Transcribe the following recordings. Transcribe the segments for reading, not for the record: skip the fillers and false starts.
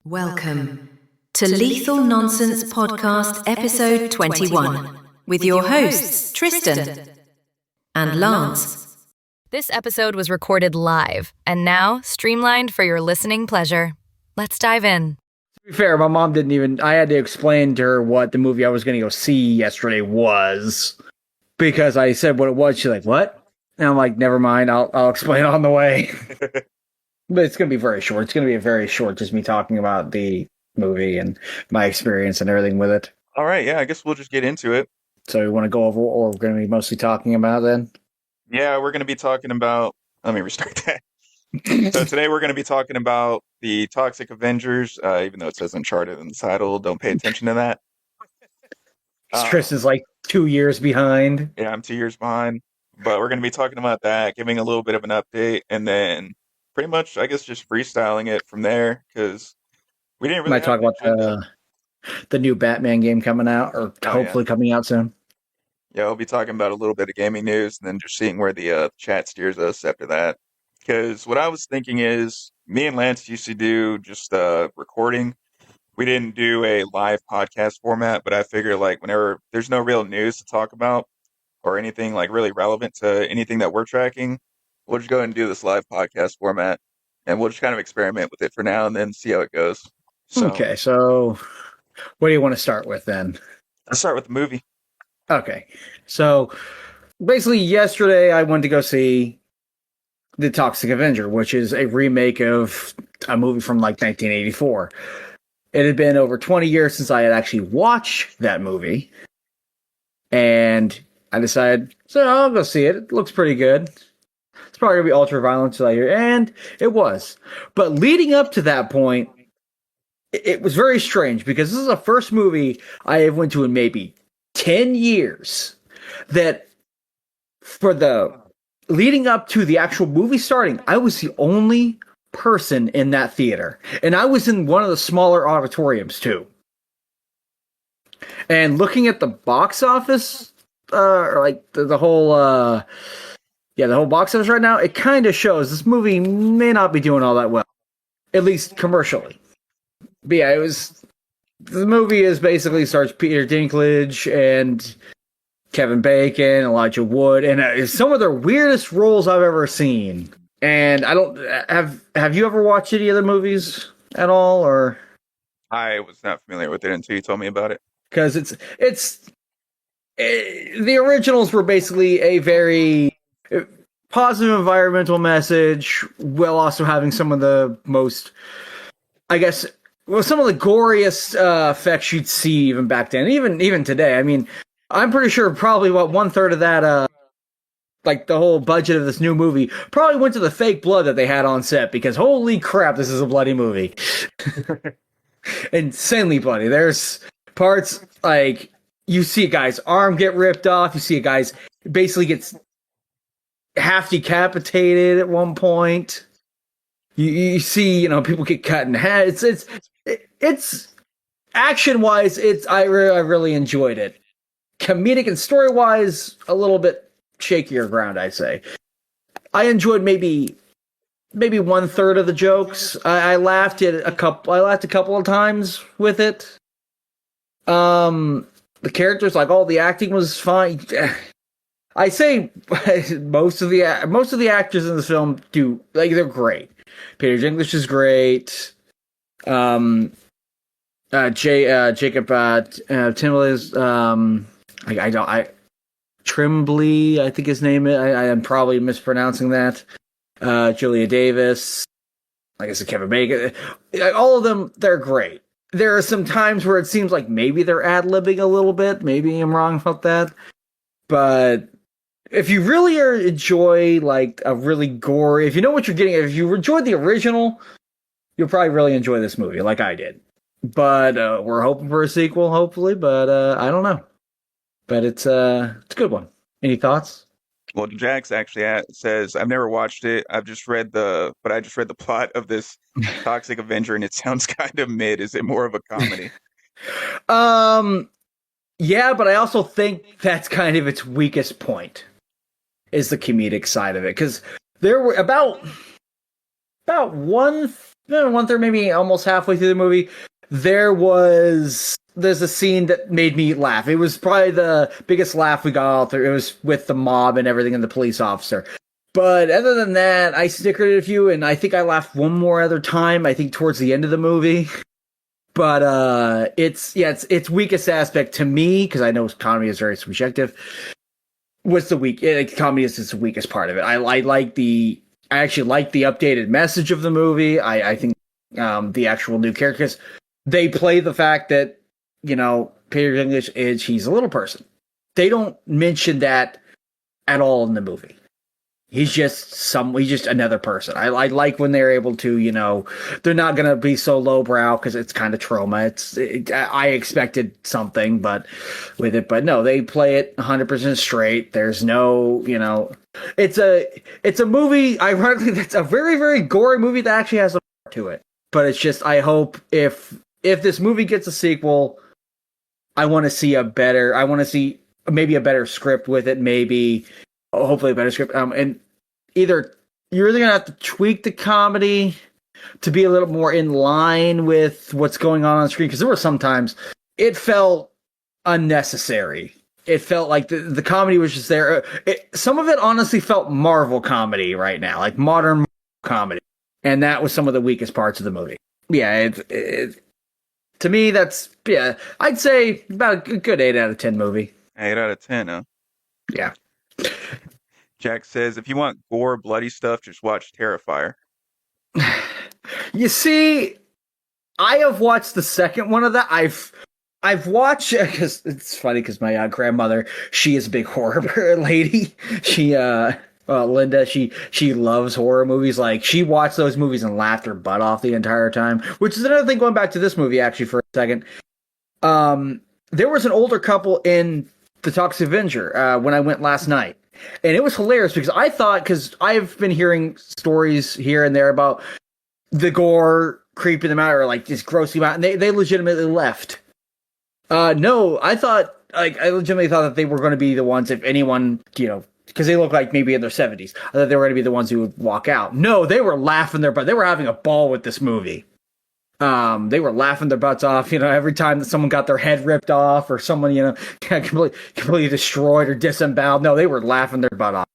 Welcome to Lethal Nonsense Podcast Episode 21 with your hosts Tristan and Lance. This episode was recorded live and now streamlined for your listening pleasure. Let's dive in. To be fair, my mom didn't even... I had to explain to her what the movie I was going to go see yesterday was. Because I said what it was. She's like, what? And I'm like, never mind. I'll explain on the way. But it's going to be very short. It's going to be very short, just me talking about the movie and my experience and everything with it. All right, yeah, I guess we'll just get into it. So you want to go over what we're going to be mostly talking about then? Yeah, we're going to be talking about... Let me restart that. So today we're going to be talking about the Toxic Avengers, even though it says Uncharted in the title. Don't pay attention to that. Chris is like 2 years behind. Yeah, I'm 2 years behind. But we're going to be talking about that, giving a little bit of an update, and then pretty much, I guess, just freestyling it from there, because we didn't really... Might talk about the new Batman game coming out, or hopefully coming out soon. Yeah, we'll be talking about a little bit of gaming news, and then just seeing where the chat steers us after that. Because what I was thinking is, me and Lance used to do just recording. We didn't do a live podcast format, but I figure like whenever there's no real news to talk about or anything like really relevant to anything that we're tracking, we'll just go ahead and do this live podcast format, and we'll just kind of experiment with it for now and then see how it goes. So, okay, so what do you want to start with then? Let's start with the movie. Okay, so basically yesterday I went to go see The Toxic Avenger, which is a remake of a movie from like 1984. It had been over 20 years since I had actually watched that movie, and I decided, so I'll go see it. It looks pretty good. It's probably going to be ultra-violent till I hear, and it was. But leading up to that point, it was very strange, because this is the first movie I have went to in maybe 10 years that for the leading up to the actual movie starting, I was the only person in that theater. And I was in one of the smaller auditoriums, too. And looking at the box office, or like the whole... the whole box office right now, it kind of shows this movie may not be doing all that well, at least commercially. But yeah, the movie is basically starts Peter Dinklage and Kevin Bacon, Elijah Wood, and some of their weirdest roles I've ever seen. And I don't have you ever watched any other movies at all, or? I was not familiar with it until you told me about it. Because the originals were basically a very positive environmental message, while also having some of the most, I guess, some of the goriest effects you'd see even back then, even today. I mean, I'm pretty sure probably about 1/3 of that, like the whole budget of this new movie, probably went to the fake blood that they had on set, because holy crap, this is a bloody movie. Insanely bloody. There's parts like you see a guy's arm get ripped off, you see a guy's basically gets half decapitated at one point. You see, people get cut in half. It's action wise. I really enjoyed it. Comedic and story wise, a little bit shakier ground, I'd say. I enjoyed maybe 1/3 of the jokes. I laughed a couple of times with it. The characters, like all the acting was fine. I say most of the actors in this film they're great. Peter Dinklage is great. Jacob Tremblay, I think his name is. I am probably mispronouncing that. Julia Davis, like I said, Kevin Bacon. All of them, they're great. There are some times where it seems like maybe they're ad-libbing a little bit. Maybe I'm wrong about that, but if you really enjoy like a really gory, if you know what you're getting, if you enjoyed the original, you'll probably really enjoy this movie, like I did. But we're hoping for a sequel, hopefully. But I don't know. But it's a good one. Any thoughts? Well, Jax actually says, I've never watched it. I just read the plot of this Toxic Avenger, and it sounds kind of mid. Is it more of a comedy? Yeah, but I also think that's kind of its weakest point, is the comedic side of it. Because there were about about one third, maybe almost halfway through the movie, there's a scene that made me laugh. It was probably the biggest laugh we got all through. It was with the mob and everything and the police officer. But other than that, I snickered at a few, and I think I laughed one more other time, I think towards the end of the movie. But its weakest aspect to me, because I know comedy is very subjective, was comedy is the weakest part of it. I actually like the updated message of the movie. I think the actual new characters, they play the fact that, Peter Dinklage he's a little person. They don't mention that at all in the movie. He's just another person. I like when they're able to, they're not going to be so lowbrow because it's kind of trauma. I expected something, but no, they play it 100% straight. There's no, it's a movie. Ironically, that's a very, very gory movie that actually has a part to it. But it's just, I hope if this movie gets a sequel, I want to see maybe a better script with it, maybe. Hopefully a better script. And you're either gonna have to tweak the comedy to be a little more in line with what's going on screen, because there were sometimes it felt unnecessary. It felt like the comedy was just there. Some of it honestly felt Marvel comedy right now, like modern Marvel comedy, and that was some of the weakest parts of the movie. Yeah, to me I'd say about a good 8 out of 10 movie. 8 out of 10, huh? Yeah. Jack says, if you want gore, bloody stuff, just watch Terrifier. You see, I have watched the second one of that. I've watched, because it's funny, because my grandmother, she is a big horror lady. She, Linda, she loves horror movies. Like, she watched those movies and laughed her butt off the entire time, which is another thing, going back to this movie, actually, for a second. There was an older couple in the Toxic Avenger when I went last night. And it was hilarious because because I've been hearing stories here and there about the gore creeping them out or like just grossing them out, and they legitimately left. No, I legitimately thought that they were going to be the ones, if anyone, because they look like maybe in their 70s. I thought they were going to be the ones who would walk out. No, they were laughing their butt. They were having a ball with this movie. They were laughing their butts off, every time that someone got their head ripped off or someone, completely destroyed or disemboweled. No, they were laughing their butt off.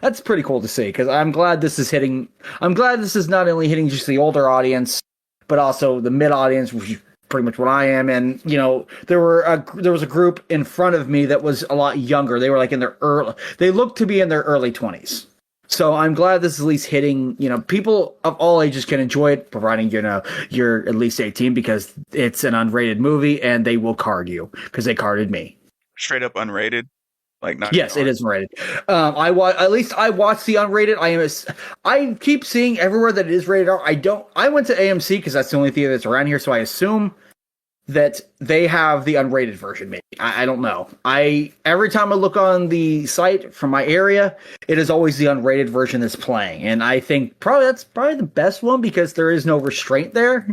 That's pretty cool to see, because I'm glad this is not only hitting just the older audience, but also the mid audience, which is pretty much what I am. And, there was a group in front of me that was a lot younger. They were like they looked to be in their early 20s. So I'm glad this is at least hitting, people of all ages can enjoy it, providing, you're at least 18, because it's an unrated movie and they will card you, because they carded me. Straight up unrated? Like, not. Yes, it is unrated. I watched the unrated. I keep seeing everywhere that it is rated R. I went to AMC because that's the only theater that's around here, so I assume that they have the unrated version, maybe. I don't know. Every time I look on the site from my area, it is always the unrated version that's playing. And I think that's probably the best one, because there is no restraint there.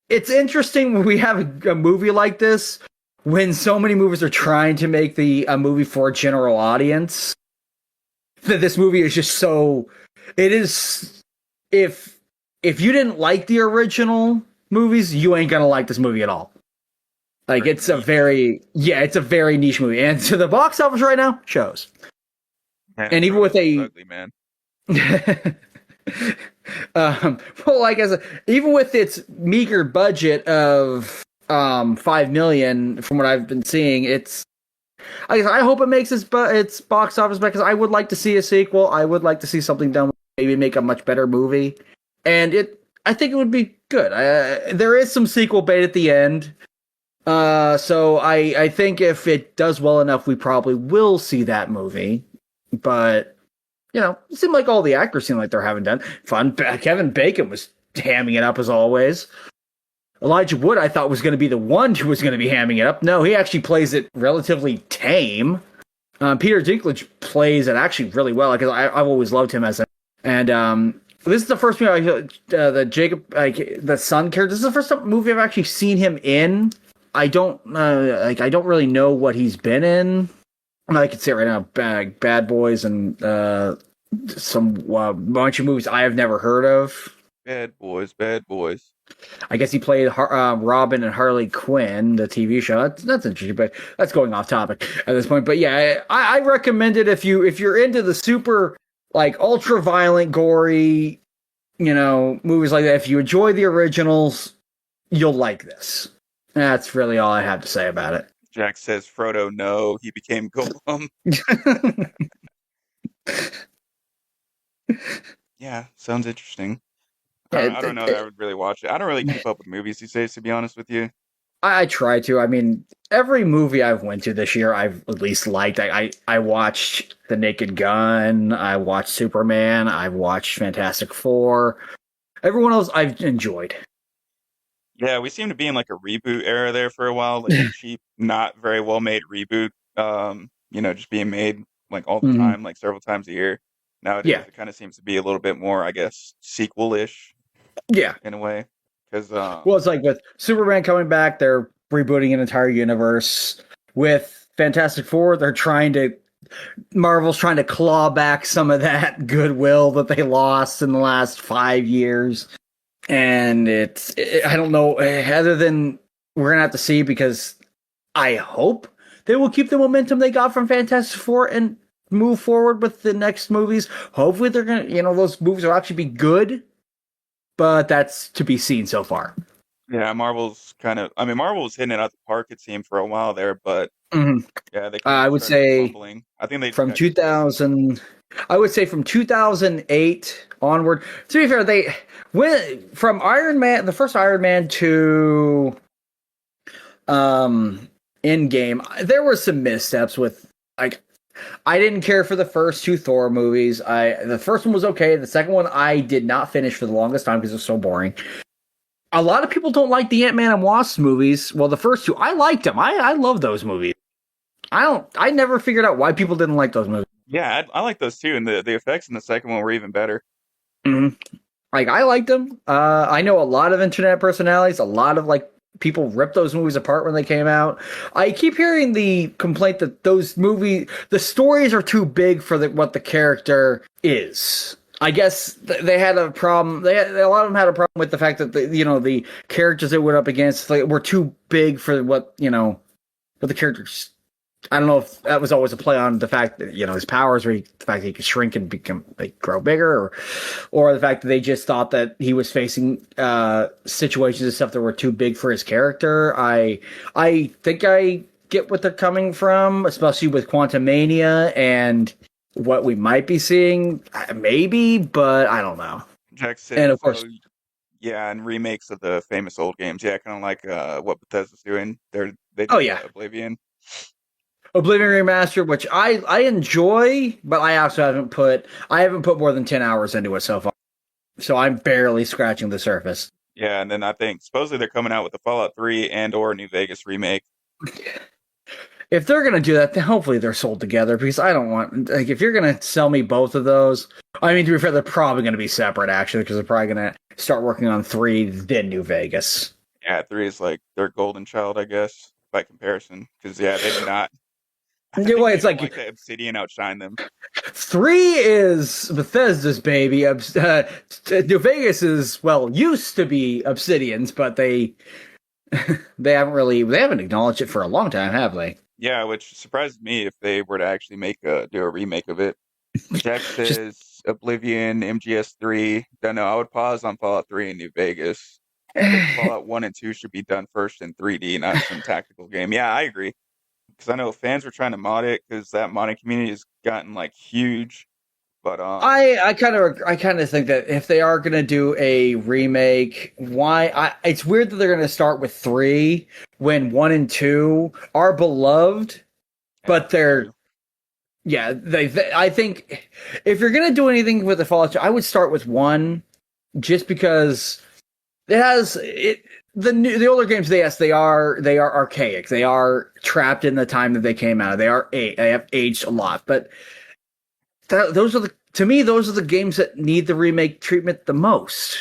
It's interesting when we have a movie like this, when so many movies are trying to make a movie for a general audience, that this movie is just so, it is. If you didn't like the original movies, you ain't gonna like this movie at all. Like, it's a very niche movie, and to the box office right now, shows. Man, and even with ugly, man. Well, like even with its meager budget of $5 million, from what I've been seeing, I hope it makes its box office, because I would like to see a sequel. I would like to see something done. Maybe make a much better movie, and I think it would be good. There is some sequel bait at the end, so I think if it does well enough, we probably will see that movie. But it seemed like all the actors seem like they're having done fun. Kevin Bacon was hamming it up as always. Elijah Wood, I thought, was going to be the one who was going to be hamming it up. No, he actually plays it relatively tame. Peter Dinklage plays it actually really well, because I've always loved him as and this is the first movie the Jacob, the son character. This is the first movie I've actually seen him in. I don't really know what he's been in. I can say it right now, Bad Boys and some bunch of movies I have never heard of. Bad boys, bad boys. I guess he played Robin and Harley Quinn, the TV show. That's interesting, but that's going off topic at this point. But yeah, I recommend it if you're into the super like ultra violent, gory, movies like that. If you enjoy the originals, you'll like this. That's really all I have to say about it. Jack says, Frodo, no, he became Gollum. Yeah, sounds interesting. I don't know that I would really watch it. I don't really keep up with movies these days, to be honest with you. I try to. I mean, every movie I've went to this year, I've at least liked. I watched The Naked Gun. I watched Superman. I've watched Fantastic Four. Everyone else I've enjoyed. Yeah, we seem to be in like a reboot era there for a while, like a cheap, not very well made reboot. Just being made like all the time, like several times a year. Nowadays, it kind of seems to be a little bit more, I guess, sequel-ish. Yeah, in a way, because well, it's like with Superman coming back, they're rebooting an entire universe. With Fantastic Four, Marvel's trying to claw back some of that goodwill that they lost in the last 5 years. And I don't know, other than we're gonna have to see, because I hope they will keep the momentum they got from Fantastic Four and move forward with the next movies. Hopefully they're gonna, those movies will actually be good. But that's to be seen so far. Yeah, Marvel was hitting it out the park, it seemed, for a while there, but yeah, they I would say fumbling. I think they from 2000. I would say from 2008 onward. To be fair, they went from Iron Man, the first Iron Man, to Endgame. There were some missteps with I didn't care for the first two Thor movies. The first one was okay. The second one I did not finish for the longest time because it was so boring. A lot of people don't like the Ant-Man and Wasp movies. Well, the first two, I liked them. I love those movies. I never figured out why people didn't like those movies. Yeah, I like those too, and the effects in the second one were even better. Mm-hmm. I liked them. I know a lot of internet personalities, a lot of people ripped those movies apart when they came out. I keep hearing the complaint that those movies, the stories are too big for what the character is. I guess they had a problem. A lot of them had a problem with the fact that the characters they went up against were too big for what the characters. I don't know if that was always a play on the fact that his powers, or the fact that he could shrink and grow bigger, or the fact that they just thought that he was facing situations and stuff that were too big for his character. I think I get what they're coming from, especially with Quantumania and what we might be seeing, maybe, but I don't know. Jack said, and of course, yeah, and remakes of the famous old games. Yeah, kind of like what Bethesda's doing. They did Oblivion. Oblivion Remastered, which I enjoy, but I also haven't put more than 10 hours into it so far. So I'm barely scratching the surface. Yeah, and then I think supposedly they're coming out with the Fallout 3 and or New Vegas remake. If they're going to do that, then hopefully they're sold together, because I don't want, if you're going to sell me both of those, I mean, to be fair, they're probably going to be separate, actually, because they're probably going to start working on 3, then New Vegas. Yeah, 3 is like their golden child, I guess, by comparison, because they did not. It's like the Obsidian outshine them. 3 is Bethesda's baby. New Vegas used to be Obsidian's, but they haven't acknowledged it for a long time, have they? Yeah, which surprised me if they were to actually do a remake of it. Jack says Oblivion, MGS3. No, I would pause on Fallout 3 and New Vegas. I think Fallout 1 and 2 should be done first in 3D, not some tactical game. Yeah, I agree. Because I know fans were trying to mod it, because that modding community has gotten huge. But I kind of think that if they are going to do a remake, it's weird that they're going to start with 3 when 1 and 2 are beloved, but they're I think if you're going to do anything with the Fallout, I would start with 1, just because it has it. The older games, they are archaic. They are trapped in the time that they came out. They have aged a lot. But those are the games that need the remake treatment the most.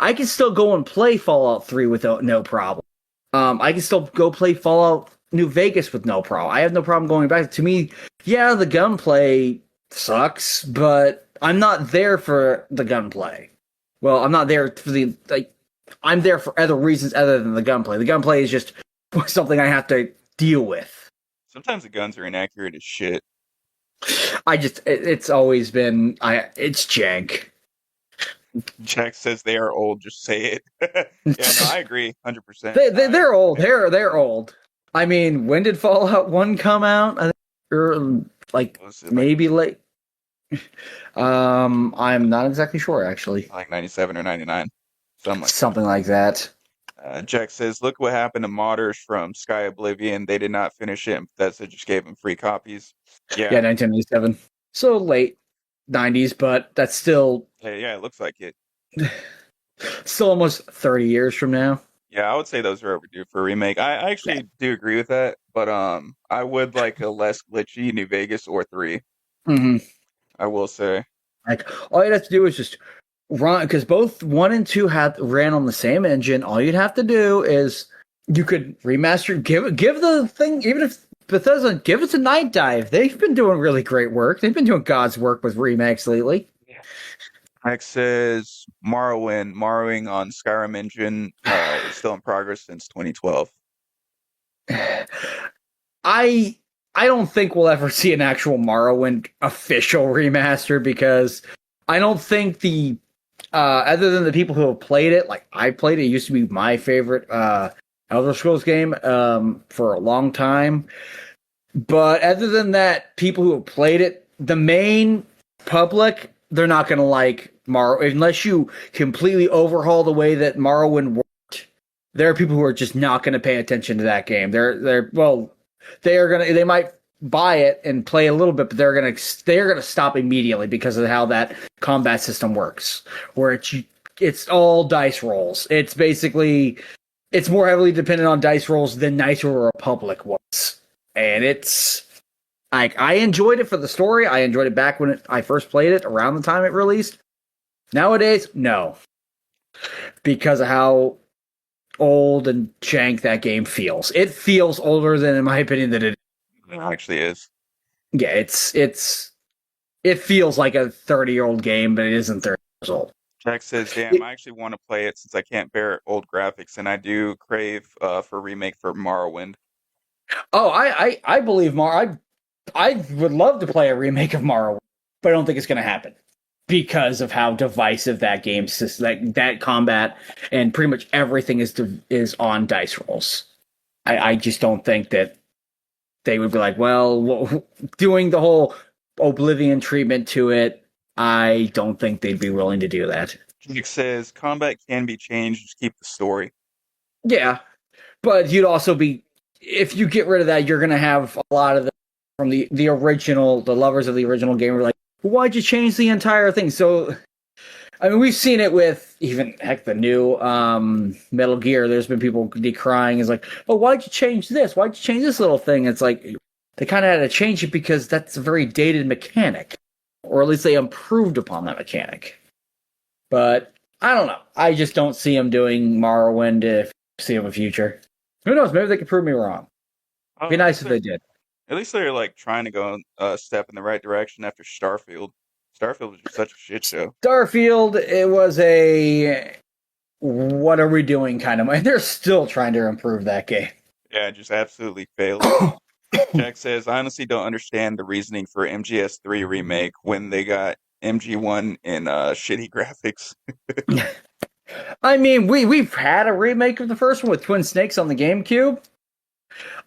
I can still go and play Fallout 3 without no problem. I can still go play Fallout New Vegas with no problem. I have no problem going back. To me, yeah, the gunplay sucks, but I'm not there for the gunplay. Well, I'm not there for the I'm there for other reasons other than the gunplay. The gunplay is just something I have to deal with. Sometimes the guns are inaccurate as shit. It's always been it's jank. Jack says they are old. Just say it. Yeah, no, I agree, 100%. They're old. They're old. I mean, when did Fallout 1 come out? I think, or maybe late. I'm not exactly sure actually. Like 97 or 99, something like that. Jack says, "Look what happened to modders from Sky Oblivion. They did not finish it, and Bethesda just gave them free copies." Yeah, 1997. So late 90s, but that's still. Yeah, it looks like it. Still almost 30 years from now. Yeah, I would say those are overdue for a remake. I actually do agree with that, but I would like a less glitchy New Vegas or 3. Mm-hmm. I will say. Like, all you'd have to do is just run, because both 1 and 2 ran on the same engine. All you'd have to do is you could remaster, give the thing, even if Bethesda, give it to Night Dive. They've been doing really great work. They've been doing God's work with remakes lately. Max says Morrowing on Skyrim engine is still in progress since 2012. I don't think we'll ever see an actual Morrowind official remaster, because I don't think the other than the people who have played it, like I played it, it used to be my favorite Elder Scrolls game for a long time. But other than that, people who have played it, the main public, they're not going to like Morrowind unless you completely overhaul the way that Morrowind worked. There are people who are just not going to pay attention to that game. They might buy it and play a little bit, but they're gonna stop immediately because of how that combat system works, where it's all dice rolls. It's basically more heavily dependent on dice rolls than Knights of the Republic was, and it's. I enjoyed it for the story. I enjoyed it back when I first played it, around the time it released. Nowadays, no. Because of how old and jank that game feels. It feels older than, in my opinion, that it actually is. Yeah, it feels like a 30-year-old game, but it isn't 30 years old. Jack says, "Damn, I actually want to play it since I can't bear old graphics, and I do crave for a remake for Morrowind." Oh, I believe I would love to play a remake of Morrowind, but I don't think it's going to happen because of how divisive that game system, like that combat, and pretty much everything is on dice rolls. I just don't think that they would be like, well, doing the whole Oblivion treatment to it. I don't think they'd be willing to do that. Nick says, "Combat can be changed, just keep the story." Yeah, but you'd also be, if you get rid of that, you're going to have a lot of from the original, the lovers of the original game were like, why'd you change the entire thing? So, I mean, we've seen it with even, heck, the new Metal Gear. There's been people decrying, is like, oh, why'd you change this? Why'd you change this little thing? It's like, they kind of had to change it because that's a very dated mechanic. Or at least they improved upon that mechanic. But, I don't know. I just don't see them doing Morrowind if see them in the future. Who knows? Maybe they could prove me wrong. It'd be nice if they did. At least they're like trying to go a step in the right direction after Starfield. Starfield was just such a shit show. Starfield, it was a what are we doing kind of. They're still trying to improve that game. Yeah, just absolutely failed. Jack says, "I honestly don't understand the reasoning for MGS3 remake when they got MG1 in shitty graphics." I mean, we've had a remake of the first one with Twin Snakes on the GameCube.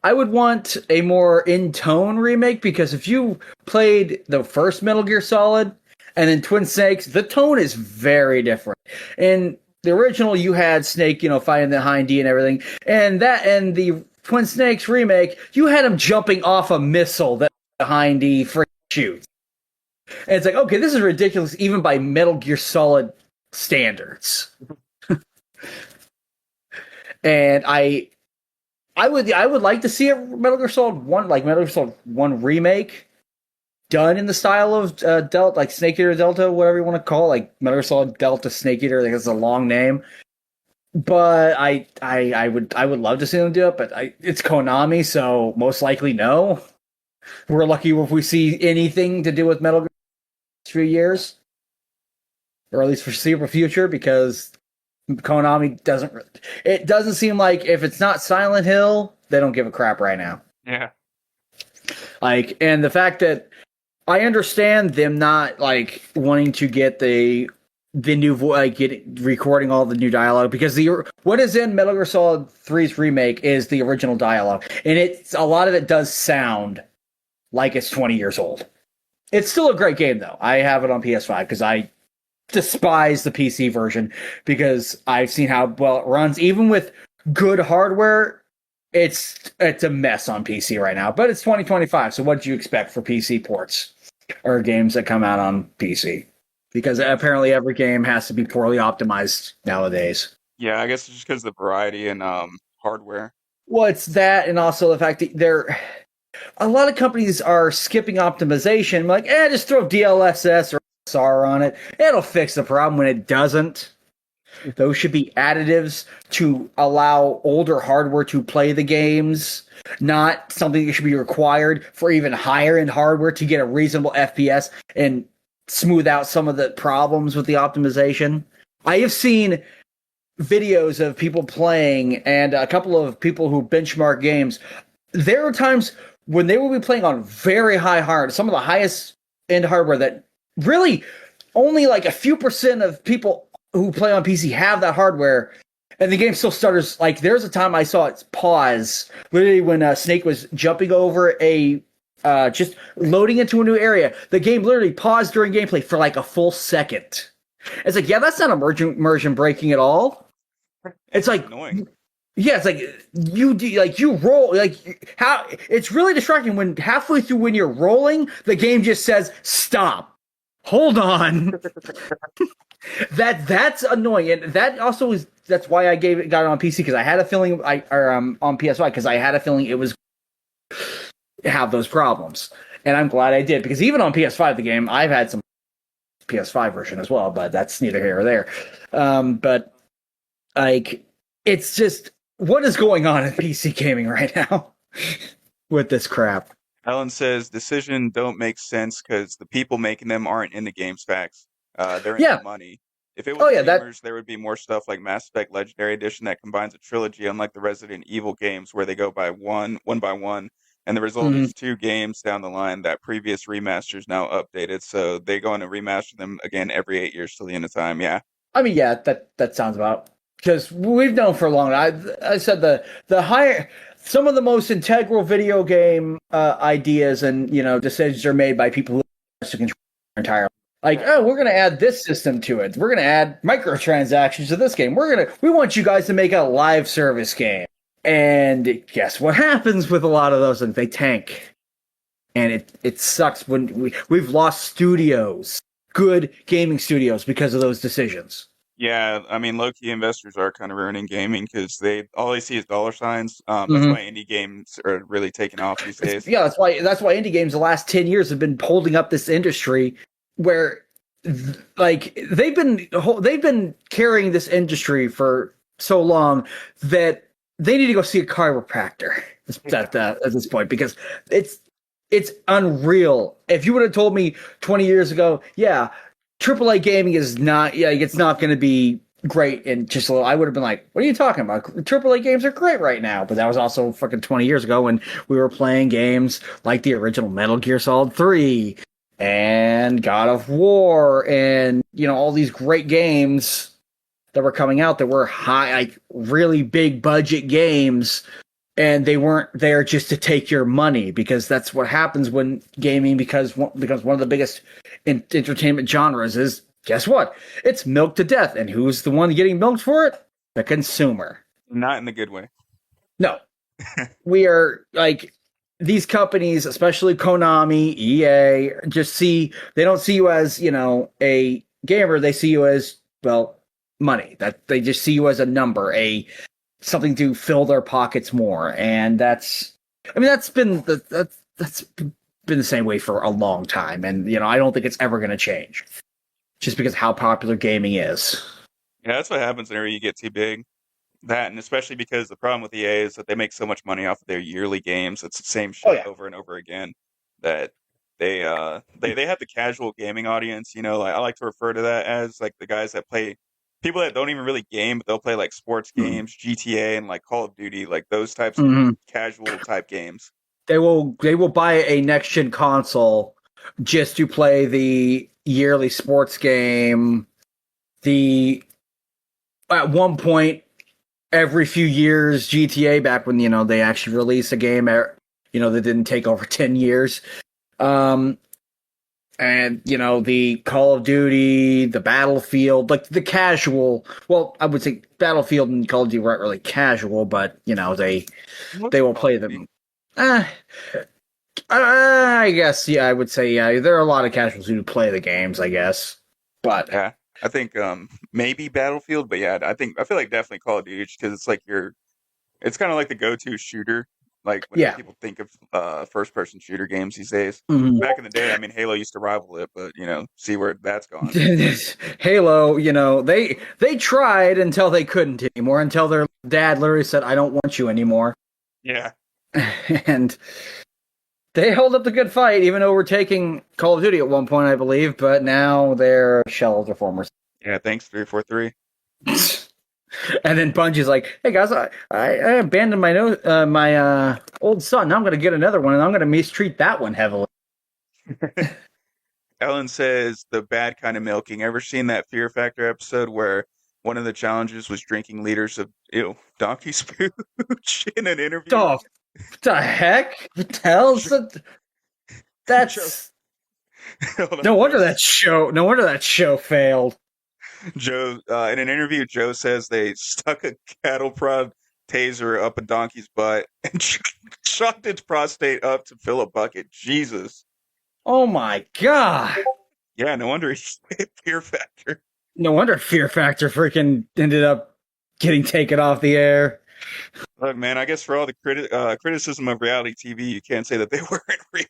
I would want a more in-tone remake, because if you played the first Metal Gear Solid and then Twin Snakes, the tone is very different. In the original, you had Snake, fighting the Hind D and everything, and the Twin Snakes remake, you had him jumping off a missile that the Hind D freaking shoots. And it's like, okay, this is ridiculous even by Metal Gear Solid standards. And I would like to see a Metal Gear Solid 1, like Metal Gear Solid 1 remake, done in the style of Delta, like Snake Eater Delta, whatever you want to call it, like Metal Gear Solid Delta Snake Eater. I think it's a long name. but I would love to see them do it, but it's Konami, so most likely no. We're lucky if we see anything to do with Metal Gear in 3 years, or at least foreseeable future, because Konami doesn't seem like if it's not Silent Hill, they don't give a crap right now. Yeah. Like, and the fact that I understand them not like wanting to get the new recording all the new dialogue, because what is in Metal Gear Solid 3's remake is the original dialogue, and it's a lot of it does sound like it's 20 years old. It's still a great game though. I have it on PS5 because I despise the PC version because I've seen how well it runs. Even with good hardware, it's a mess on PC right now. But it's 2025, so what do you expect for PC ports or games that come out on PC? Because apparently every game has to be poorly optimized nowadays. Yeah, I guess it's just because of the variety in hardware. Well, it's that, and also the fact that a lot of companies are skipping optimization. Like, just throw DLSS or SR on it. It'll fix the problem when it doesn't. Those should be additives to allow older hardware to play the games, not something that should be required for even higher end hardware to get a reasonable FPS and smooth out some of the problems with the optimization. I have seen videos of people playing and a couple of people who benchmark games. There are times when they will be playing on very high hard, some of the highest end hardware that really only like a few percent of people who play on PC have that hardware, and the game still stutters. Like, there's a time I saw it pause, literally when Snake was jumping over just loading into a new area. The game literally paused during gameplay for like a full second. It's like, yeah, that's not immersion breaking at all. It's like Annoying. Yeah, it's like you roll how it's really distracting when halfway through when you're rolling, the game just says stop. Hold on. That's annoying, and that also that's why I got it on PC, because I had a feeling on PS5 because I had a feeling it was have those problems, and I'm glad I did, because even on PS5 the game I've had some PS5 version as well, but that's neither here or there. But like, it's just, what is going on in PC gaming right now with this crap? Ellen says decision don't make sense because the people making them aren't in the game's facts. They're in the money. If it was gamers, there would be more stuff like Mass Effect Legendary Edition that combines a trilogy, unlike the Resident Evil games where they go by one by one. And the result is 2 games down the line that previous remasters now updated. So they go in and remaster them again every 8 years till the end of time. Yeah. I mean, yeah, that sounds about, because we've known for a long time. I said the higher, some of the most integral video game ideas and decisions are made by people who have to control their entire. Like, oh, we're going to add this system to it. We're going to add microtransactions to this game. We want you guys to make a live service game. And guess what happens with a lot of those? And they tank. And it sucks when we've lost studios, good gaming studios, because of those decisions. Yeah, I mean, low-key investors are kind of ruining gaming because all they see is dollar signs. That's why indie games are really taking off these days. Yeah, that's why indie games the last 10 years have been holding up this industry, where like they've been carrying this industry for so long that they need to go see a chiropractor at this point, because it's unreal. If you would have told me 20 years ago, yeah, AAA gaming is not, it's not going to be great in just a little, I would have been like, what are you talking about? AAA games are great right now. But that was also fucking 20 years ago when we were playing games like the original Metal Gear Solid 3 and God of War and, all these great games that were coming out that were high, like really big budget games. And they weren't there just to take your money, because that's what happens when gaming becomes one of the biggest entertainment genres is, guess what? It's milked to death. And who's the one getting milked for it? The consumer. Not in the good way. No. We are like, these companies, especially Konami, EA, they don't see you as, a gamer. They see you as, well, money. That they just see you as a number, something to fill their pockets more. And that's been the same way for a long time. And, I don't think it's ever going to change just because how popular gaming is. Yeah, that's what happens whenever you get too big. That, and especially because the problem with EA is that they make so much money off of their yearly games. It's the same Oh shit yeah. over and over again. That they have the casual gaming audience. Like, I like to refer to that as like the guys that play, people that don't even really game, but they'll play like sports games, GTA, and like Call of Duty, like those types of Mm-hmm. casual type games. They will buy a next gen console just to play the yearly sports game. The At one point every few years GTA, back when they actually released a game that didn't take over 10 years. And the Call of Duty, the Battlefield, like the casual. Well, I would say Battlefield and Call of Duty weren't really casual, but they will Call of play Duty. them. I guess, yeah, I would say, yeah, there are a lot of casuals who play the games, I guess. But Yeah, I think maybe Battlefield, but yeah, I feel like definitely Call of Duty because it's like it's kind of like the go-to shooter. Like whenever yeah. people think of first-person shooter games these days. Mhm. Back in the day, I mean, Halo used to rival it, but see where that's gone. Halo, they tried until they couldn't anymore, until their dad literally said, "I don't want you anymore." Yeah, And they held up the good fight, even though we're taking Call of Duty at one point, I believe, but now they're shell of their former. yeah. Thanks, 343. And then Bungie's like, "Hey guys, I abandoned my old son. Now I'm going to get another one, and I'm going to mistreat that one heavily." Ellen says the bad kind of milking. Ever seen that Fear Factor episode where one of the challenges was drinking liters of donkey spooch in an interview? Oh, what the heck? What the hell's that? That's no wonder that show failed. Joe, in an interview, Joe says they stuck a cattle prod taser up a donkey's butt and chucked its prostate up to fill a bucket. Jesus. Oh my god. Yeah, no wonder he hit Fear Factor. No wonder Fear Factor freaking ended up getting taken off the air. Look, man, I guess for all the criticism of reality TV, you can't say that they weren't real.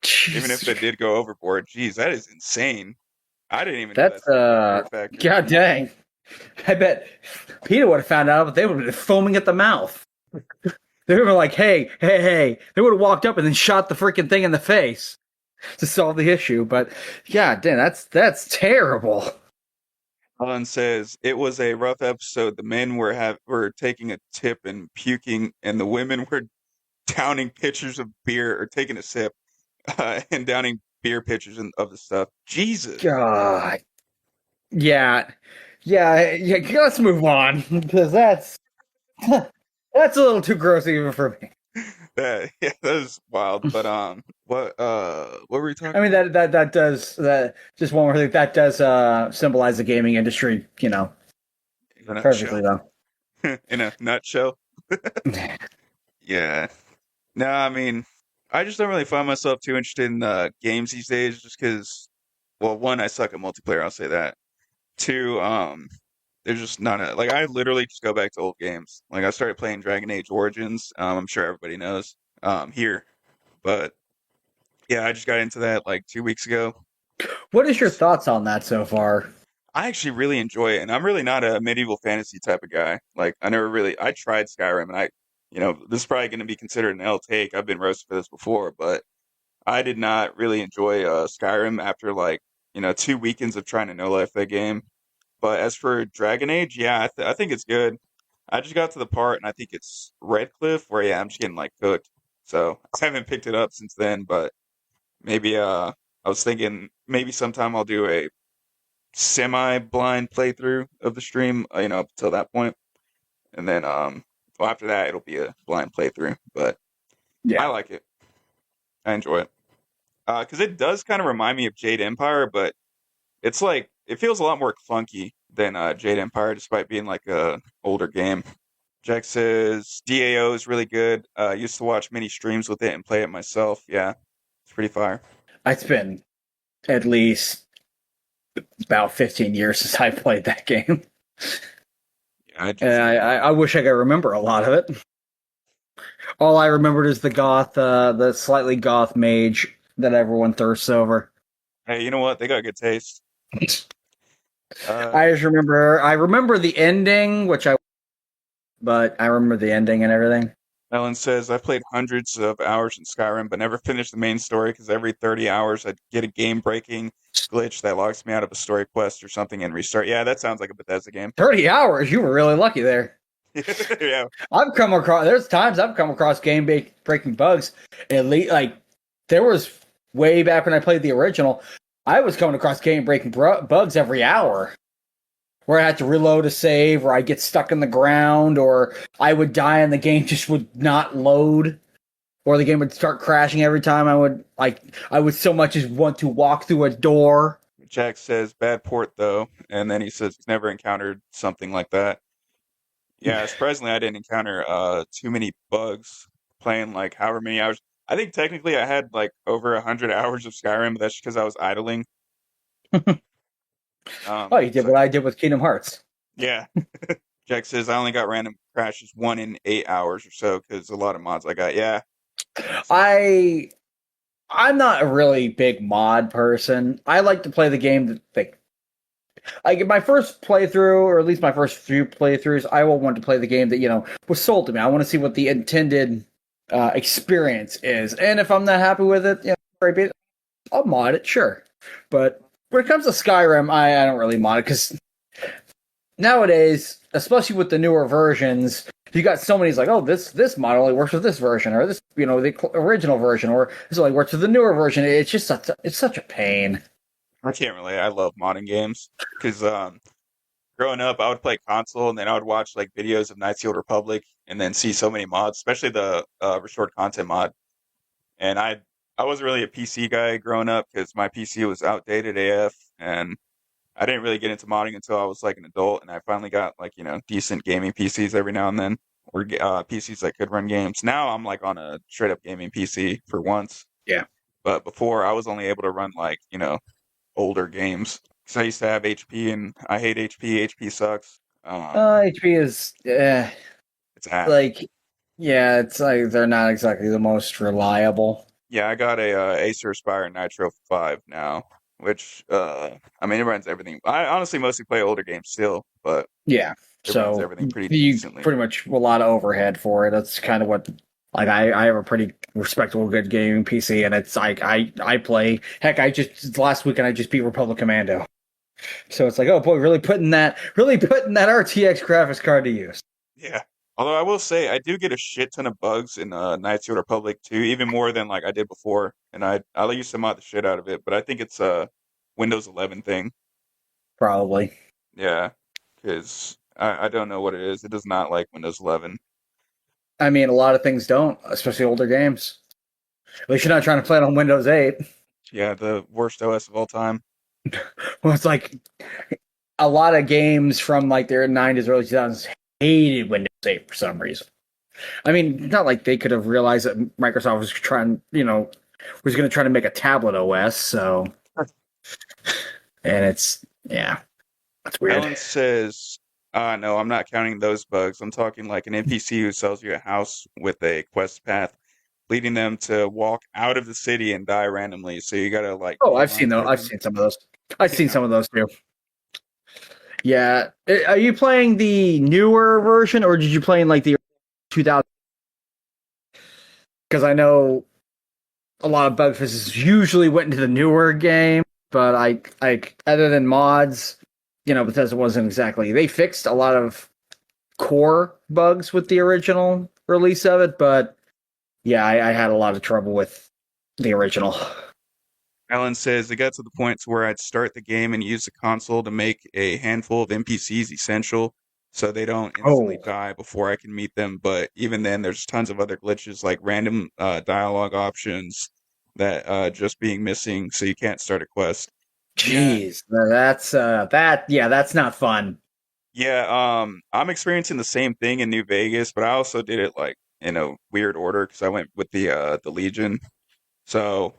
Jeez. Even if they did go overboard. Jeez, that is insane. I didn't even know That's Fear Factor. God dang. I bet Peter would have found out, but they would have been foaming at the mouth. They were like, hey. They would have walked up and then shot the freaking thing in the face to solve the issue. But yeah, damn, that's terrible. Alan says it was a rough episode. The men were taking a tip and puking, and the women were downing pitchers of beer or taking a sip and downing beer pitchers of the stuff. Jesus. God. Yeah. Let's move on because that's a little too gross even for me. That is wild. But what were we talking? I mean that does just one more thing that does symbolize the gaming industry, perfectly though. In a nutshell. Yeah. No, I mean, I just don't really find myself too interested in games these days, just because, well, one, I suck at multiplayer. I'll say that. Two, there's just not like I literally just go back to old games. Like I started playing Dragon Age Origins. I'm sure everybody knows here, but yeah, I just got into that like 2 weeks ago. What is your thoughts on that so far? I actually really enjoy it, and I'm really not a medieval fantasy type of guy. Like I tried Skyrim, and this is probably going to be considered an L take. I've been roasted for this before, but I did not really enjoy Skyrim after like 2 weekends of trying to no life that game. But as for Dragon Age, yeah, I think it's good. I just got to the part, and I think it's Redcliffe, where yeah, I'm just getting like cooked. So I haven't picked it up since then, but maybe I was thinking maybe sometime I'll do a semi-blind playthrough of the stream, up until that point, and then well, after that it'll be a blind playthrough. But I like it. I enjoy it because it does kind of remind me of Jade Empire, but it's like it feels a lot more clunky than Jade Empire, despite being like a older game. Jack says DAO is really good. Used to watch many streams with it and play it myself. Yeah, it's pretty fire. It's been at least about 15 years since I played that game. Yeah, I wish I could remember a lot of it. All I remembered is the slightly goth mage that everyone thirsts over. Hey, you know what? They got good taste. I remember the ending, which I but I remember the ending and everything. Ellen says, I played hundreds of hours in Skyrim, but never finished the main story because every 30 hours I'd get a game-breaking glitch that locks me out of a story quest or something and restart. Yeah, that sounds like a Bethesda game. 30 hours? You were really lucky there. Yeah. There's times I've come across game-breaking bugs. At least, like, there was way back when I played the original, I was coming across game-breaking bugs every hour. Where I had to reload a save, or I'd get stuck in the ground, or I would die and the game just would not load, or the game would start crashing every time I would so much as want to walk through a door. Jack says, bad port, though, and then he says he's never encountered something like that. Yeah, surprisingly, I didn't encounter too many bugs playing, like, however many hours. I think technically I had, like, over 100 hours of Skyrim, but that's just because I was idling. You did what I did with Kingdom Hearts. Yeah. Jack says, I only got random crashes 1 in 8 hours or so because a lot of mods I got. Yeah. I'm not a really big mod person. I like to play the game like my first playthrough, or at least my first few playthroughs, I will want to play the game that, was sold to me. I want to see what the intended experience is. And if I'm not happy with it, I'll mod it, sure. But when it comes to Skyrim, I don't really mod it because nowadays, especially with the newer versions, you got so many. It's like, oh, this mod only works with this version, or this, the original version, or this only works with the newer version. It's just such a pain. I can't relate. I love modding games because growing up, I would play console and then I would watch like videos of Knights of the Old Republic and then see so many mods, especially the restored content mod. And I wasn't really a PC guy growing up because my PC was outdated AF, and I didn't really get into modding until I was like an adult, and I finally got like decent gaming PCs every now and then, or PCs that could run games. Now I'm like on a straight up gaming PC for once. Yeah. But before I was only able to run like older games because I used to have HP, and I hate HP. HP sucks. HP is it's ass. It's like they're not exactly the most reliable. Yeah, I got a Acer Aspire Nitro 5 now, which it runs everything. I honestly mostly play older games still, but yeah, it runs everything pretty decently. Pretty much a lot of overhead for it. That's kind of what. Like I have a pretty respectable, good gaming PC, and it's like I play. Heck, last weekend I just beat Republic Commando. So it's like, oh boy, really putting that RTX graphics card to use. Yeah. Although I will say, I do get a shit ton of bugs in Knights of the Republic too, even more than like I did before. And I used to mod the shit out of it, but I think it's a Windows 11 thing. Probably. Yeah, because I don't know what it is. It does not like Windows 11. I mean, a lot of things don't, especially older games. At least you're not trying to play it on Windows 8. Yeah, the worst OS of all time. Well, it's like a lot of games from like their 90s, early 2000s hated Windows 8 for some reason. I mean, not like they could have realized that Microsoft was trying, was going to try to make a tablet OS. So, and it's that's weird. Ellen says, no, I'm not counting those bugs. I'm talking like an NPC who sells you a house with a quest path, leading them to walk out of the city and die randomly. So you gotta like. Oh, I've seen those. I've seen some of those. I've seen some of those too. Yeah, are you playing the newer version, or did you play in like the 2000? Because I know a lot of bug fixes usually went into the newer game, but I other than mods, Bethesda wasn't exactly. They fixed a lot of core bugs with the original release of it, but yeah, I had a lot of trouble with the original. Alan says, it got to the point where I'd start the game and use the console to make a handful of NPCs essential so they don't instantly die before I can meet them. But even then, there's tons of other glitches like random dialogue options that just being missing, so you can't start a quest. Jeez, that's not fun. Yeah, I'm experiencing the same thing in New Vegas, but I also did it like in a weird order because I went with the Legion. So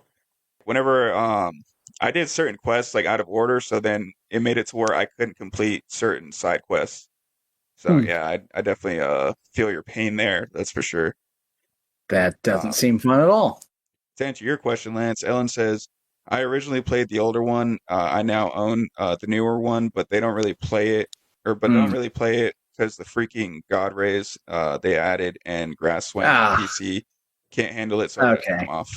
whenever I did certain quests like out of order, so then it made it to where I couldn't complete certain side quests. So yeah, I definitely feel your pain there. That's for sure. That doesn't seem fun at all. To answer your question, Lance, Ellen says, I originally played the older one. I now own the newer one, but they don't really play it, don't really play it because the freaking God Rays they added and Grass Swing Ah, PC can't handle it, so I gotta turn them okay. off.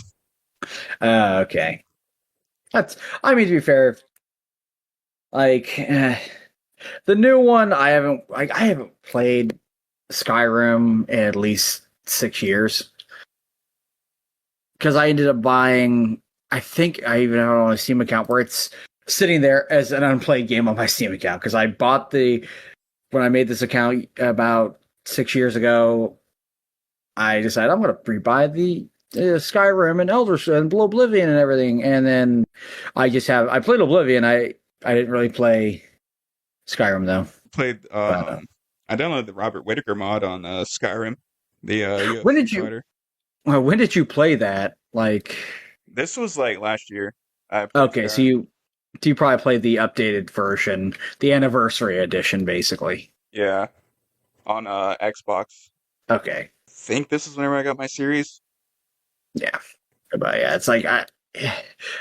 Okay. I mean, to be fair, like, the new one, I haven't played Skyrim in at least 6 years. Because I ended up buying, I think I even have it on my Steam account where it's sitting there as an unplayed game on my Steam account. Because I bought when I made this account about 6 years ago, I decided I'm going to rebuy the Skyrim and Elder and Oblivion and everything. And then I played Oblivion. I didn't really play Skyrim though. Played But, I downloaded the Robert Whitaker mod on Skyrim, the when UFC did you, fighter. when did you play that? Like, This was like last year. I played okay, so Skyrim. you probably played the updated version, the anniversary edition, basically. Yeah, on Xbox. Okay, Think this is whenever I got my series. yeah, but yeah, it's like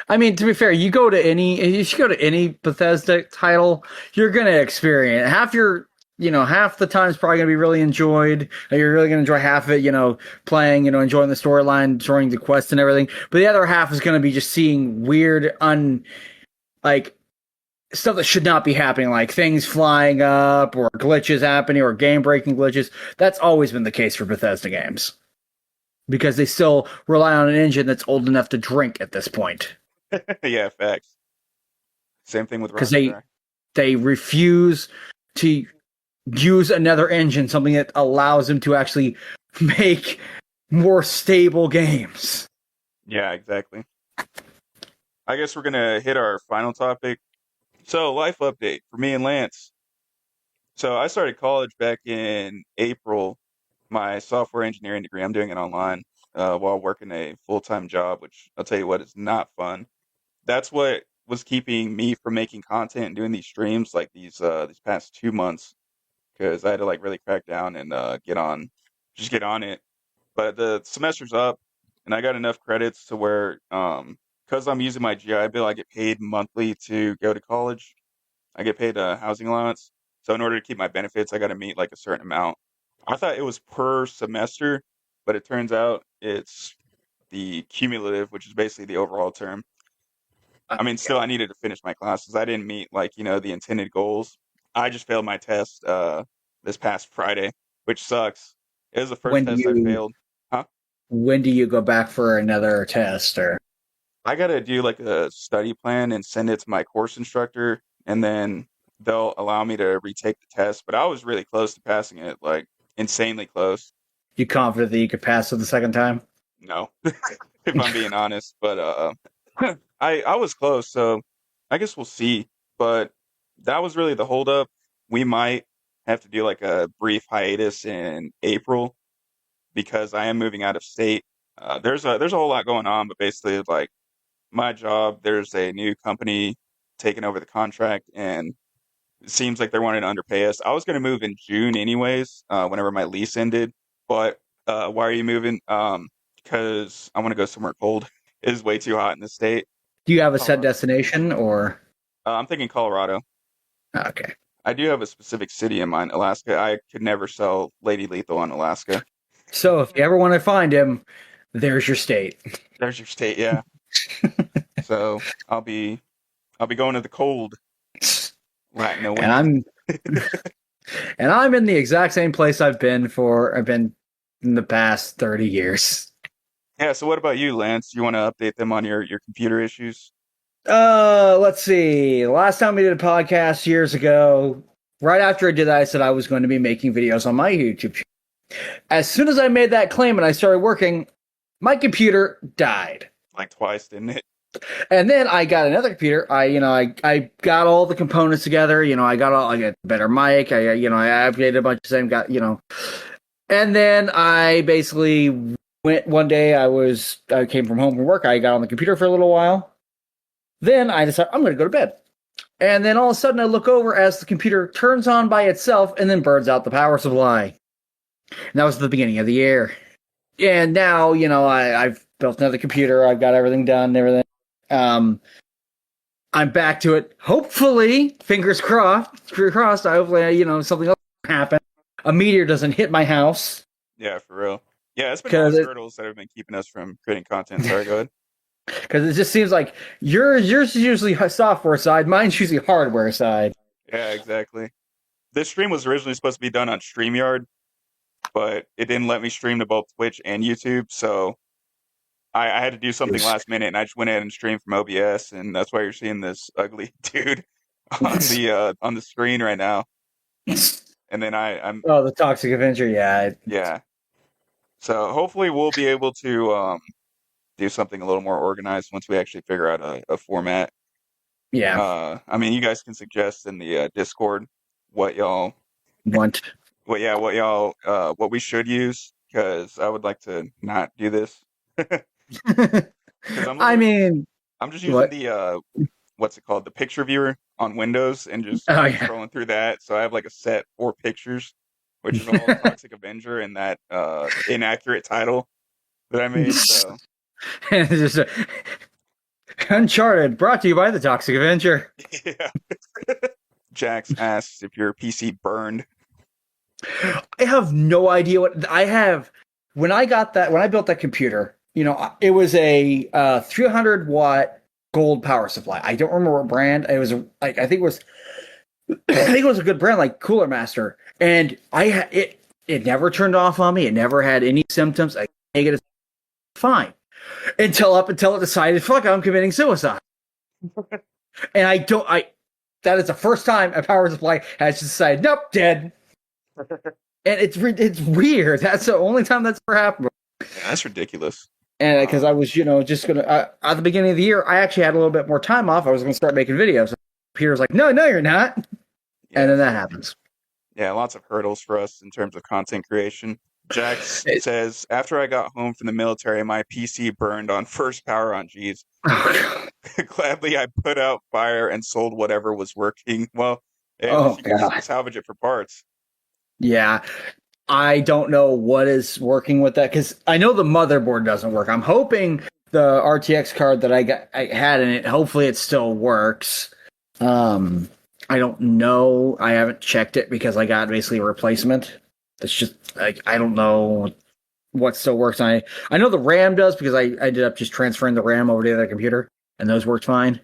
I mean, to be fair, you go to any Bethesda title, you're gonna experience half the time is probably gonna be really enjoyed. You're really gonna enjoy half of it, playing, enjoying the storyline, enjoying the quest and everything. But the other half is gonna be just seeing weird, like stuff that should not be happening, like things flying up or glitches happening or game breaking glitches. That's always been the case for Bethesda games because they still rely on an engine that's old enough to drink at this point. Yeah, facts. Same thing with Because Rockstar. they refuse to use another engine, something that allows them to actually make more stable games. Yeah, exactly. I guess we're gonna hit our final topic. So, life update for me and Lance. So, I started college back in April. My software engineering degree. I'm doing it online while working a full-time job, which I'll tell you what is not fun. That's what was keeping me from making content and doing these streams like these past 2 months because I had to like really crack down and get on it. But the semester's up, and I got enough credits to where because I'm using my GI Bill, I get paid monthly to go to college. I get paid a housing allowance. So in order to keep my benefits, I got to meet like a certain amount. I thought it was per semester, but it turns out it's the cumulative, which is basically the overall term. I mean, still, I needed to finish my classes. I didn't meet the intended goals. I just failed my test this past Friday, which sucks. It was the first When do test I you failed. Huh? when do you go back for another test? Or I gotta do like a study plan and send it to my course instructor, and then they'll allow me to retake the test. But I was really close to passing it, like insanely close. you confident that you could pass it the second time? No, if I'm being honest. But I was close, so I guess we'll see. But that was really the holdup. We might have to do like a brief hiatus in April because I am moving out of state. There's a whole lot going on, but basically like my job, there's a new company taking over the contract, and it seems like they're wanting to underpay us. I was going to move in June anyways, whenever my lease ended. But why are you moving? Because I want to go somewhere cold. It is way too hot in the state. Do you have a set Colorado. destination or? I'm thinking Colorado. Okay. I do have a specific city in mind, Alaska. I could never sell Lady Lethal in Alaska. So if you ever want to find him, there's your state. There's your state, yeah. So I'll be going to the cold Latin winter. And I'm in the exact same place I've been in the past 30 years. Yeah, so what about you, Lance? You want to update them on your computer issues? Let's see. The last time we did a podcast years ago, right after I did that, I said I was going to be making videos on my YouTube channel. As soon as I made that claim and I started working, my computer died. Like twice, didn't it? And then I got another computer. I got all the components together. I got a better mic. I updated a bunch of them. And then I basically went one day. I came from home from work. I got on the computer for a little while. Then I decided I'm going to go to bed. And then all of a sudden I look over as the computer turns on by itself and then burns out the power supply. And that was the beginning of the year. And now, I've built another computer. I've got everything done and everything. I'm back to it. Hopefully, fingers crossed, hopefully, something else will happen. a meteor doesn't hit my house. Yeah, for real. Yeah, it's been those hurdles that have been keeping us from creating content. Sorry, go ahead. Because it just seems like yours is usually software side, mine's usually hardware side. Yeah, exactly. This stream was originally supposed to be done on StreamYard, but it didn't let me stream to both Twitch and YouTube, so I had to do something last minute, and I just went ahead and streamed from OBS, and that's why you're seeing this ugly dude on the screen right now. And then I'm the Toxic Avenger, yeah. Yeah. So hopefully we'll be able to do something a little more organized once we actually figure out a format. Yeah. I mean, you guys can suggest in the Discord what y'all want. what we should use, because I would like to not do this. I'm just using the what's it called, the picture viewer on Windows, and just scrolling through that. So I have like a set 4 pictures, which is all Toxic Avenger and that inaccurate title that I made. So just Uncharted, brought to you by the Toxic Avenger. Yeah. Jax asks if your PC burned. I have no idea what I have. When I built that computer, it was a 300-watt gold power supply. I don't remember what brand. It was I think it was a good brand, like Cooler Master. And it never turned off on me. It never had any symptoms. I take it fine until it decided, fuck, I'm committing suicide. And that is the first time a power supply has decided, nope, dead. And it's weird. That's the only time that's ever happened. Yeah, that's ridiculous. And because I was, just going to, at the beginning of the year, I actually had a little bit more time off. I was going to start making videos. Peter's like, no, you're not. Yeah, and then that happens. Yeah, lots of hurdles for us in terms of content creation. Jax says, after I got home from the military, my PC burned on first power on G's. Gladly, I put out fire and sold whatever was working. Well, you can salvage it for parts. Yeah. I don't know what is working with that, because I know the motherboard doesn't work. I'm hoping the RTX card that I had in it, hopefully it still works. I don't know. I haven't checked it because I got basically a replacement. It's just I don't know what still works. I know the RAM does, because I ended up just transferring the RAM over to the other computer, and those worked fine.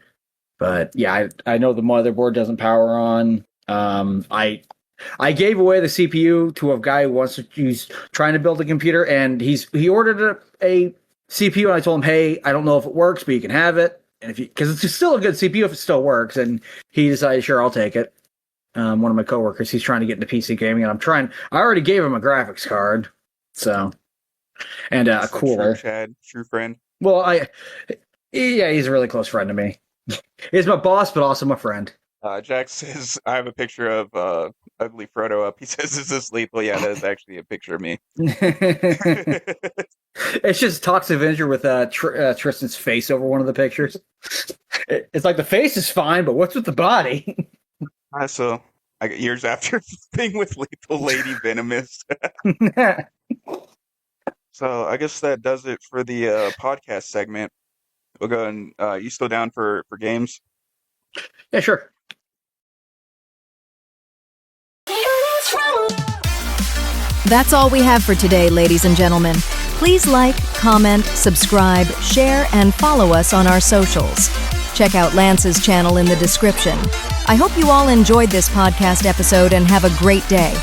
But yeah, I know the motherboard doesn't power on. I gave away the CPU to a guy who's trying to build a computer, and he ordered a CPU, and I told him, hey, I don't know if it works, but you can have it. And because it's still a good CPU if it still works, and he decided, sure, I'll take it. One of my coworkers, he's trying to get into PC gaming, and I already gave him a graphics card, and a cooler. True friend. Well, he's a really close friend to me. He's my boss, but also my friend. Jack says, I have a picture of Ugly Frodo up. He says, is this lethal? Yeah, that is actually a picture of me. It's just Toxic Avenger with Tristan's face over one of the pictures. It's like the face is fine, but what's with the body? So, I got years after being with Lethal Lady Venomous. So, I guess that does it for the podcast segment. We'll go and, you still down for games? Yeah, sure. That's all we have for today, ladies and gentlemen. Please like, comment, subscribe, share, and follow us on our socials. Check out Lance's channel in the description. I hope you all enjoyed this podcast episode and have a great day.